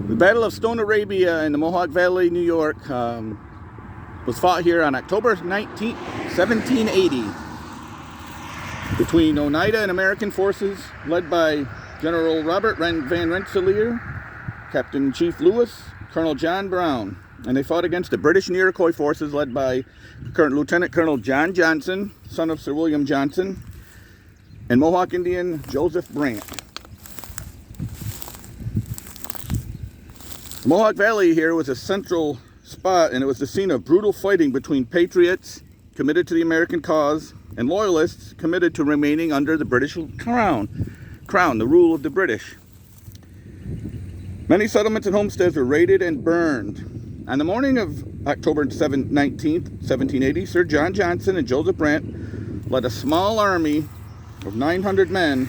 The Battle of Stone Arabia in the Mohawk Valley, New York, was fought here on October 19, 1780 between Oneida and American forces led by General Robert Van Rensselaer, Captain Chief Lewis, Colonel John Brown, and they fought against the British and Iroquois forces led by Lieutenant Colonel John Johnson, son of Sir William Johnson, and Mohawk Indian Joseph Brant. The Mohawk Valley here was a central spot, and it was the scene of brutal fighting between patriots committed to the American cause and loyalists committed to remaining under the British crown, the rule of the British. Many settlements and homesteads were raided and burned. On the morning of October 19th, 1780, Sir John Johnson and Joseph Brant led a small army of 900 men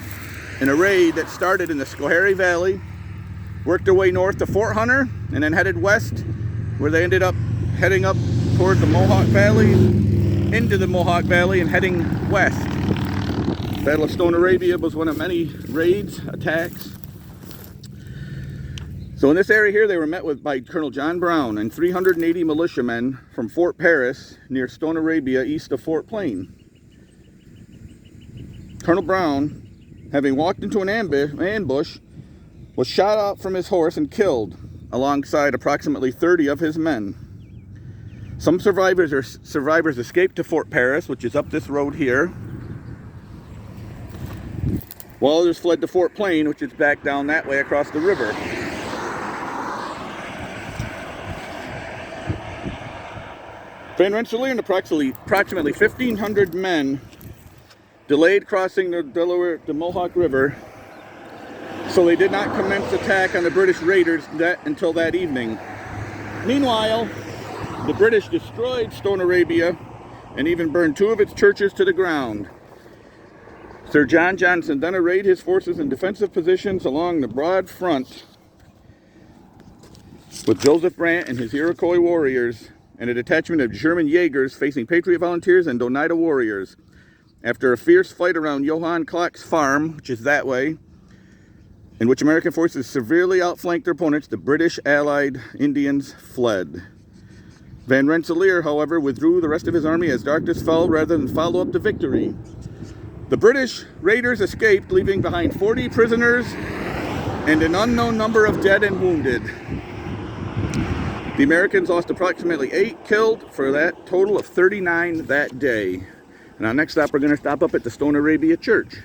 in a raid that started in the Schoharie Valley, worked their way north to Fort Hunter, and then headed west, where they ended up heading up toward the Mohawk Valley, into the Mohawk Valley, and heading west. The Battle of Stone Arabia was one of many raids, attacks. So in this area here, they were met with by Colonel John Brown and 380 militiamen from Fort Paris near Stone Arabia, east of Fort Plain. Colonel Brown, having walked into an ambush, was shot out from his horse and killed, alongside approximately 30 of his men. Some survivors escaped to Fort Paris, which is up this road here, while others fled to Fort Plain, which is back down that way across the river. Van Rensselaer and approximately 1,500 men delayed crossing the Mohawk River, so they did not commence attack on the British raiders until that evening. Meanwhile, the British destroyed Stone Arabia and even burned 2 of its churches to the ground. Sir John Johnson then arrayed his forces in defensive positions along the broad front with Joseph Brant and his Iroquois warriors and a detachment of German Jaegers facing Patriot volunteers and Oneida warriors. After a fierce fight around Johann Klock's farm, which is that way, in which American forces severely outflanked their opponents, the British allied Indians fled. Van Rensselaer, however, withdrew the rest of his army as darkness fell rather than follow up the victory. The British raiders escaped, leaving behind 40 prisoners and an unknown number of dead and wounded. The Americans lost approximately 8 killed for that total of 39 that day. And our next stop, we're going to stop up at the Stone Arabia Church.